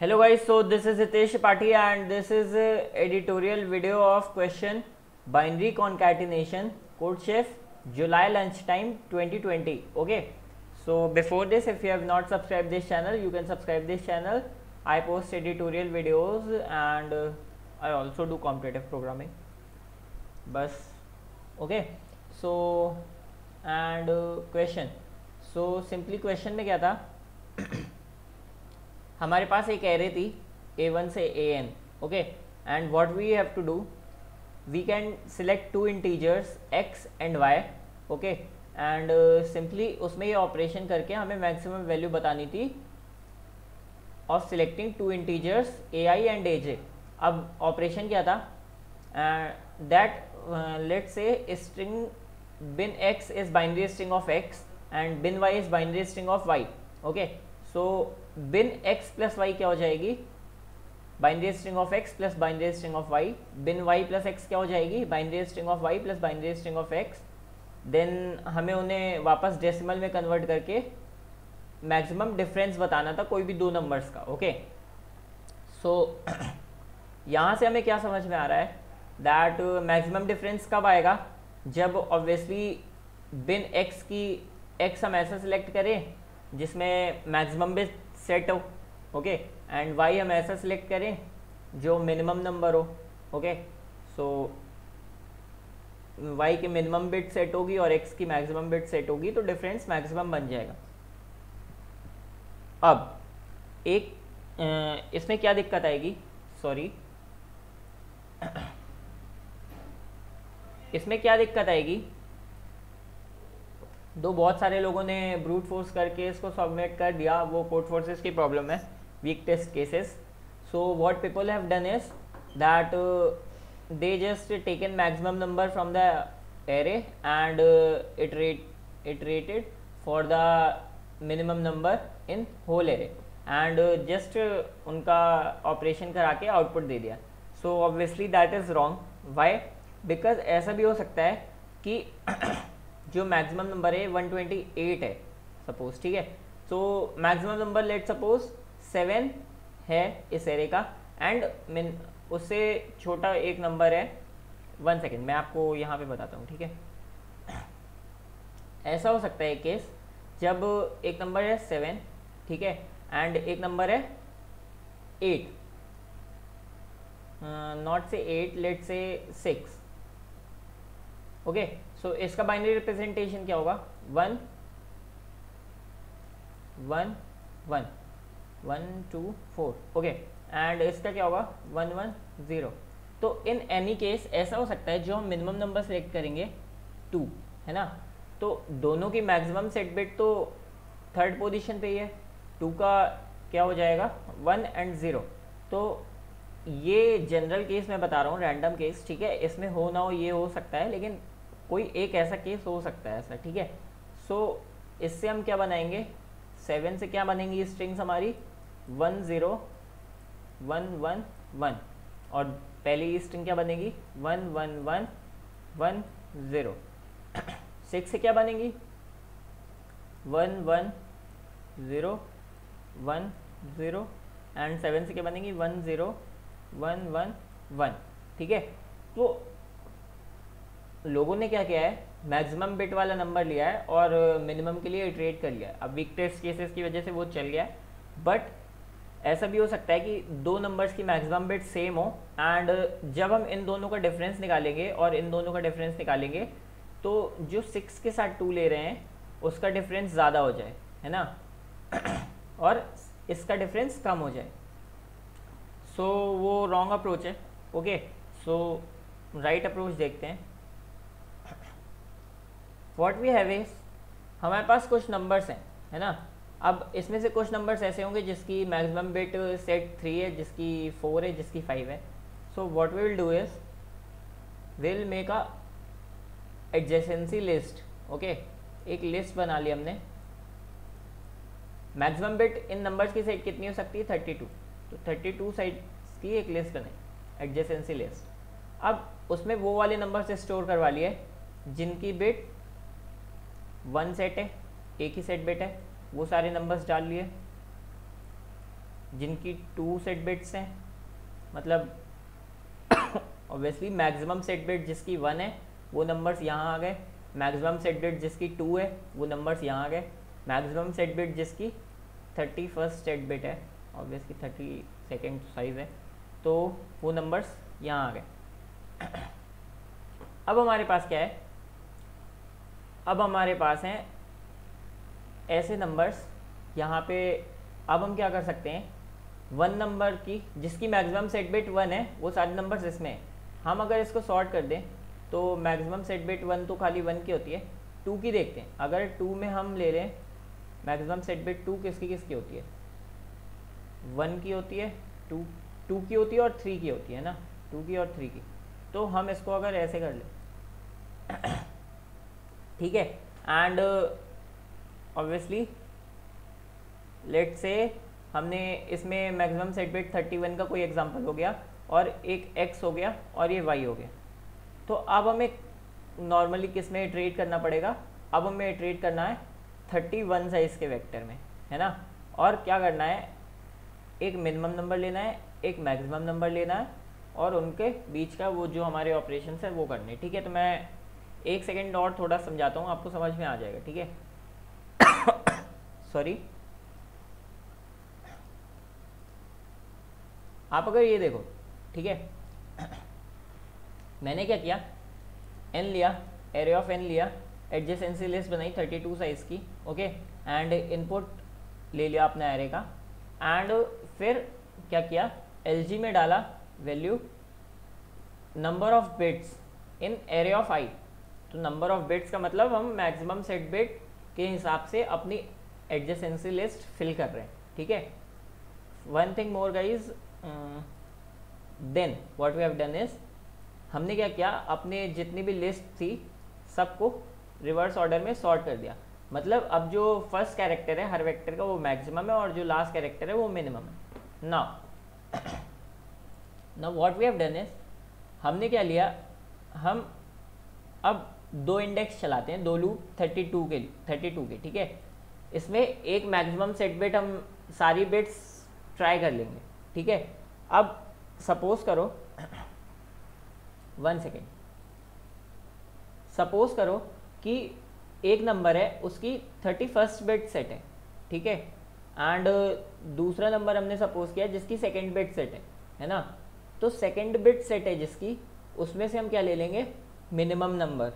Hello guys, so this is Hitesh Pathi and this is a editorial video of question binary concatenation code chef July lunchtime 2020. Okay, so before this, if you have not subscribed this channel, you can subscribe this channel. I post editorial videos and I also do competitive programming. बस okay, so and question. So simply question में क्या था हमारे पास एक array थी a1 से an. Okay, and what we have to do, we can select two integers x and y. Okay, and simply उसमें ये ऑपरेशन करके हमें मैक्सिमम वैल्यू बतानी थी of selecting two integers ai and aj. अब operation क्या था, that let's say string bin x is binary string of x and bin y is binary string of y. Okay, so bin x plus y क्या हो जाएगी, binary string of x plus binary string of y. bin y plus x क्या हो जाएगी, binary string of y plus binary string of x. Then हमें उन्हें वापस decimal में कन्वर्ट करके मैक्सिमम डिफरेंस बताना था कोई भी दो नंबर्स का. ओके, सो यहाँ से हमें क्या समझ में आ रहा है, दैट मैक्सिमम डिफरेंस कब आएगा, जब ऑब्वियसली bin x की x हम ऐसा सिलेक्ट करें जिसमें मैक्सिमम बिट सेट हो. ओके, एंड y हम ऐसा सिलेक्ट करें जो मिनिमम नंबर हो. ओके, सो y की मिनिमम बिट सेट होगी और x की मैक्सिमम बिट सेट होगी, तो डिफरेंस मैक्सिमम बन जाएगा. अब एक इसमें क्या दिक्कत आएगी, सॉरी इसमें क्या दिक्कत आएगी, दो बहुत सारे लोगों ने ब्रूट फोर्स करके इसको सबमिट कर दिया, वो कोड फोर्सेस की प्रॉब्लम है, weak test cases. So what people have done is that they just taken maximum number from the array and iterated for the minimum number in whole array and just उनका operation करा के output दे दिया. So obviously that is wrong. Why? Because ऐसा भी हो सकता है कि जो मैक्सिमम नंबर है 128 है सपोज, ठीक है. So maximum number let suppose 7 है इस एरे का एंड उससे छोटा एक नंबर है 1 सेकेंड, मैं आपको यहाँ पे बताता हूँ, ठीक है. ऐसा हो सकता है एक केस जब एक नंबर है 7, ठीक है, एंड एक नंबर है 8, नॉट से 8, लेट से 6. ओके, सो इसका बाइनरी रिप्रेजेंटेशन क्या होगा, 1 1 1 1 2 4. ओके, एंड इसका क्या होगा 1 1 0. तो इन एनी केस ऐसा हो सकता है जो हम मिनिमम नंबर सेलेक्ट करेंगे 2 है ना, तो दोनों की मैक्सिमम सेट बिट तो थर्ड पोजीशन पे ही है. 2 का क्या हो जाएगा 1 एंड 0. तो ये जनरल केस मैं बता रहा हूँ, रैंडम केस, ठीक है, इसमें हो ना हो ये हो सकता है, लेकिन कोई एक ऐसा केस हो सकता है ऐसा, ठीक है. सो इससे हम क्या बनाएंगे, 7 से क्या बनेंगी स्ट्रिंग्स हमारी 1 0 1 1 1, और पहली स्ट्रिंग क्या बनेगी 1 1 1 1 0. 6 से क्या बनेगी 1 1 0 1 0, एंड 7 से क्या बनेगी 1 0 1 1 1, ठीक है. तो लोगों ने क्या किया है, मैक्सिमम बिट वाला नंबर लिया है और मिनिमम के लिए इटरेट कर लिया है. अब वीक टेस्ट केसेस की वजह से वो चल गया है, बट ऐसा भी हो सकता है कि दो नंबर्स की मैक्सिमम बिट सेम हो एंड जब हम इन दोनों का डिफरेंस निकालेंगे और इन दोनों का डिफरेंस निकालेंगे तो जो 6 के साथ 2 ले रहे हैं उसका डिफरेंस ज़्यादा हो जाए, है ना, और इसका डिफरेंस कम हो जाए. सो वो रॉन्ग अप्रोच है. ओके, सो राइट अप्रोच देखते हैं. व्हाट वी हैव इज, हमारे पास कुछ नंबर्स हैं, है ना. अब इसमें से कुछ नंबर्स ऐसे होंगे जिसकी मैक्सिमम बिट सेट 3 है, जिसकी 4 है, जिसकी 5 है. So what we will do is will make a adjacency list. Okay, एक लिस्ट बना ली हमने. मैक्सिमम बिट इन नंबर्स की सेट कितनी हो सकती है 32, तो 32 साइड्स की एक लिस्ट बनाई, एडजेसेंसी लिस्ट. अब उसमें वो वाले नंबर से स्टोर करवा लिए जिनकी बिट 1 सेट है, एक ही सेट बिट है, वो सारे नंबर्स डाल लिए. जिनकी 2 सेट बिट्स हैं, मतलब ऑब्वियसली मैक्सिमम सेट बिट जिसकी 1 है वो नंबर्स यहाँ आ गए, मैक्सिमम सेट बिट जिसकी 2 है वो नंबर्स यहाँ आ गए, मैक्सिमम सेट बिट जिसकी 31st सेट बिट है, ऑब्वियसली 32nd साइज है, तो वो नंबर्स यहाँ आ गए। अब हमारे पास क्या है, अब हमारे पास हैं ऐसे नंबर्स यहाँ पे। अब हम क्या कर सकते हैं, 1 नंबर की जिसकी मैक्सिमम सेट बिट 1 है वो सारे नंबर्स इसमें हैं। हम अगर इसको सॉर्ट कर दें तो मैक्सिमम सेट बिट 1 तो खाली 1 की होती है, 2 की देखते हैं। अगर 2 में हम ले लें मैक्सिमम सेट बिट 2 किसकी किसकी होती है, 1 की होती है, 2 की होती है और 3 की होती है ना, 2 की और 3 की। तो हम इसको अगर ऐसे कर लें ठीक है, एंड ऑब्वियसली लेट से हमने इसमें मैक्सिमम सेट बिट 31 का कोई एग्जांपल हो गया और एक x हो गया और ये y हो गया। तो अब हमें नॉर्मली किस में इटरेट करना पड़ेगा, अब हमें इटरेट करना है 31 साइज के वेक्टर में, है ना। और क्या करना है, एक मिनिमम नंबर लेना है, एक मैक्सिमम नंबर लेना है और उनके बीच का वो जो हमारे ऑपरेशन है वो करने। ठीक है, तो मैं 1 सेकेंड और थोड़ा समझाता हूँ, आपको समझ में आ जाएगा। ठीक है सॉरी, आप अगर ये देखो, ठीक है, मैंने क्या किया, n लिया, एरे ऑफ n लिया, एडजेसेंसी लिस्ट बनाई 32 साइज की, ओके, एंड इनपुट ले लिया अपना एरे का, एंड फिर क्या किया, LG में डाला value number of bits in array of i। तो नंबर ऑफ बिट्स का मतलब हम मैक्सिमम सेट बिट के हिसाब से अपनी एडजेसेंसी लिस्ट फिल कर रहे हैं। ठीक है, one thing more guys, then what we have done is, हमने क्या किया, अपने जितनी भी लिस्ट थी सबको रिवर्स ऑर्डर में सॉर्ट कर दिया। मतलब अब जो फर्स्ट कैरेक्टर है हर वेक्टर का वो मैक्सिमम है और जो लास्ट कैरेक्टर है वो मिनिमम है। Now what we have done is, हमने क्या लिया, हम अब 2 इंडेक्स चलाते हैं, 2 लूप 32 के, ठीक है। इसमें एक मैक्सिमम सेट बिट हम सारी बिट्स ट्राई कर लेंगे। ठीक है, अब सपोज करो 1 सेकेंड, सपोज करो कि एक नंबर है उसकी 31st बिट सेट है, ठीक है, एंड दूसरा नंबर हमने सपोज किया जिसकी 2nd बिट सेट है ना। तो 2nd बिट सेट है जिसकी, उसमें से हम क्या ले लेंगे, मिनिमम नंबर,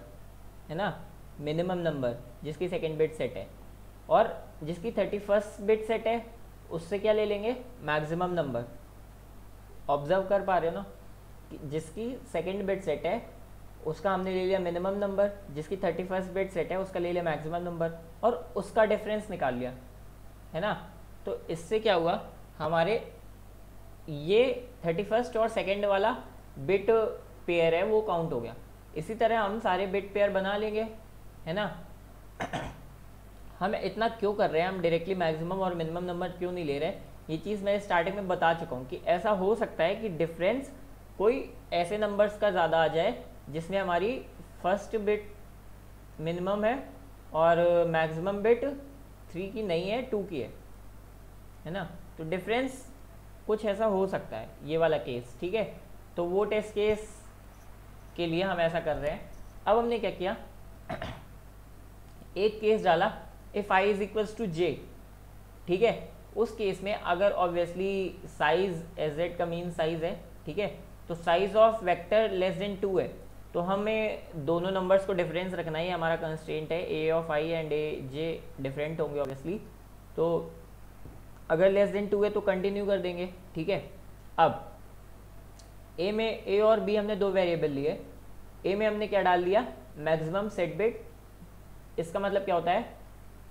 है ना, मिनिमम नंबर जिसकी 2nd बिट सेट है, और जिसकी 31st बिट सेट है उससे क्या ले लेंगे, मैक्सिमम नंबर। ऑब्जर्व कर पा रहे हो ना, जिसकी 2nd बिट सेट है उसका हमने ले लिया मिनिमम नंबर, जिसकी 31st बिट सेट है उसका ले लिया मैक्सिमम नंबर, और उसका डिफरेंस निकाल लिया, है ना। तो इससे क्या हुआ, हमारे ये 31st और 2nd वाला बिट पेयर है वो काउंट हो गया। इसी तरह हम सारे बिट पेयर बना लेंगे, है ना। हम इतना क्यों कर रहे हैं, हम डायरेक्टली मैक्सिमम और मिनिमम नंबर क्यों नहीं ले रहे, ये चीज़ मैं स्टार्टिंग में बता चुका हूँ कि ऐसा हो सकता है कि डिफरेंस कोई ऐसे नंबर्स का ज़्यादा आ जाए जिसमें हमारी फर्स्ट बिट मिनिमम है और मैक्सिमम बिट 3 की नहीं है, 2 की है ना। तो डिफरेंस कुछ ऐसा हो सकता है, ये वाला केस, ठीक है। तो वो टेस्ट केस के लिए हम ऐसा कर रहे हैं। अब हमने क्या किया, एक केस डाला if i is equals to j, ठीक है। उस केस में अगर ऑब्वियसली साइज एज का मीन साइज है, ठीक है, तो size of vector less than 2 है, तो हमें दोनों नंबर्स को डिफरेंस रखना ही हमारा कंस्ट्रेंट है। a of i and a j different होंगे ऑब्वियसली, तो अगर लेस देन 2 है तो कंटिन्यू कर देंगे, ठीक है। अब a में a और b हमने 2 वेरिएबल लिए, a में हमने क्या डाल दिया, मैक्सिमम सेट बिट, इसका मतलब क्या होता है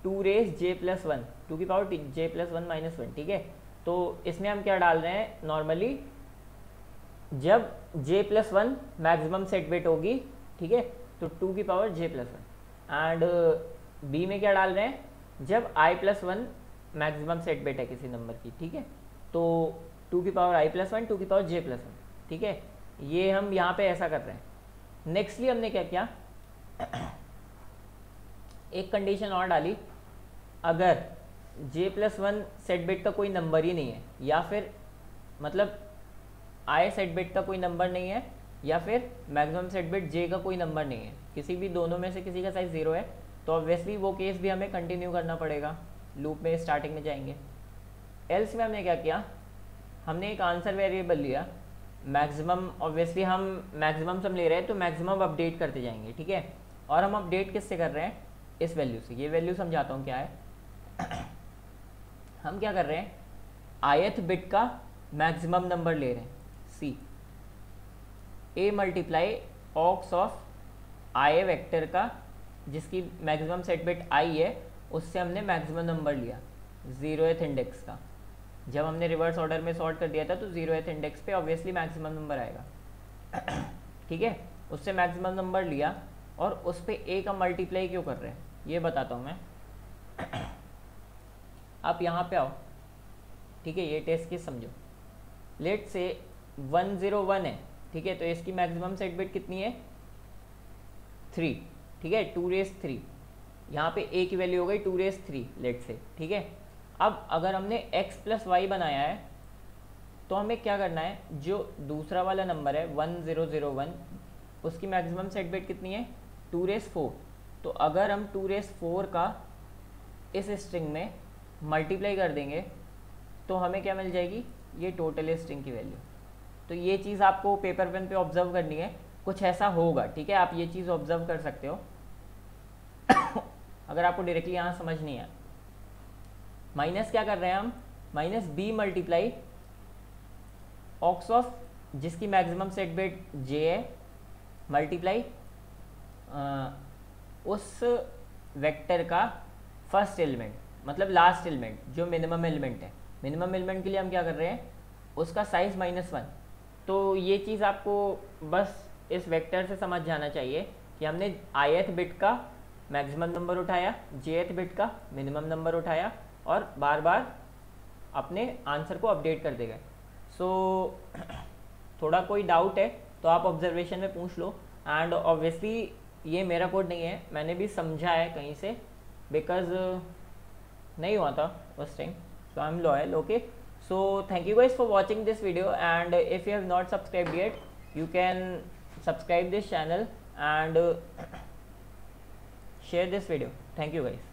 2 रेज j प्लस 1, 2 की पावर j प्लस 1 माइनस 1, ठीक है। तो इसमें हम क्या डाल रहे हैं, नॉर्मली जब j plus 1 maximum set bit होगी, ठीक है, तो 2 की power j plus 1, and b में क्या डाल रहे हैं, जब i plus 1 maximum set bit है किसी नंबर की, ठीक है, तो 2 की पावर i प्लस 1, 2 की पावर j प्लस 1, ठीक है। ये हम यहाँ पे ऐसा कर रहे हैं। नेक्स्टली हमने क्या किया, एक कंडीशन और डाली, अगर j+1 सेट बिट का कोई नंबर ही नहीं है, या फिर मतलब i सेट बिट का कोई नंबर नहीं है, या फिर मैक्सिमम सेट बिट j का कोई नंबर नहीं है, किसी भी दोनों में से किसी का साइज 0 है, तो ऑब्वियसली वो केस भी हमें कंटिन्यू करना पड़ेगा, लूप में स्टार्टिंग में जाएंगे। एल्स में हमने क्या किया, हमने एक आंसर वेरिएबल लिया मैक्सिमम, ऑब्वियसली हम मैक्सिमम सम ले रहे हैं तो मैक्सिमम अपडेट करते जाएंगे, ठीक है। और हम अपडेट किससे कर रहे हैं, इस वैल्यू से। ये वैल्यू समझाता हूँ क्या है। हम क्या कर रहे हैं, ith बिट का मैक्सिमम नंबर ले रहे हैं c, a multiply ox of i vector का जिसकी मैक्सिमम सेट बिट i है, उससे हमने मैक्सिमम नंबर लिया 0th इंडेक्स का। जब हमने रिवर्स ऑर्डर में सॉर्ट कर दिया था तो 0th इंडेक्स पे ऑब्वियसली मैक्सिमम नंबर आएगा। ठीक है, उससे मैक्सिमम नंबर लिया और उस पर a का मल्टीप्लाई क्यों कर रहे हैं ये बताता हूँ मैं। आप यहाँ पे आओ, ठीक है, ये टेस्ट केस समझो। लेट से 101 है, ठीक है, तो इसकी मैक्सिमम सेट बिट कितनी है 3, ठीक है, 2⁻3। यहाँ पे a की वैल्यू हो गई 2⁻3 लेट से, ठीक है। अब अगर हमने x + y बनाया है तो हमें क्या करना है, जो दूसरा वाला नंबर है 1001 उसकी मैक्सिमम सेट बिट कितनी है 2⁻4। तो अगर हम 2⁻4 का इस स्ट्रिंग में मल्टीप्लाई कर देंगे तो हमें क्या मिल जाएगी, ये टोटल स्ट्रिंग की वैल्यू। तो ये चीज़ आपको पेपर पेन पे ऑब्जर्व करनी है, कुछ ऐसा होगा, ठीक है, आप ये चीज़ ऑब्जर्व कर सकते हो। अगर आपको डायरेक्टली यहाँ समझ नहीं है, माइनस क्या कर रहे हैं हम, minus b multiply ox of जिसकी मैक्सिमम सेट बिट j है मल्टीप्लाई उस वेक्टर का फर्स्ट एलिमेंट मतलब लास्ट एलिमेंट जो मिनिमम एलिमेंट है। मिनिमम एलिमेंट के लिए हम क्या कर रहे हैं, उसका साइज -1। तो ये चीज़ आपको बस इस वेक्टर से समझ जाना चाहिए कि हमने ith बिट का मैक्सिमम नंबर उठाया, jth बिट का मिनिमम नंबर उठाया और बार बार अपने आंसर को अपडेट करते गए। सो थोड़ा कोई डाउट है तो आप ऑब्जर्वेशन में पूछ लो। एंड ऑब्वियसली ये मेरा कोड नहीं है, मैंने भी समझा है कहीं से, बिकॉज नहीं हुआ था उस time, so I am loyal. Okay, so thank you guys for watching this video, and if you have not subscribed yet, you can subscribe this channel and share this video. Thank you guys.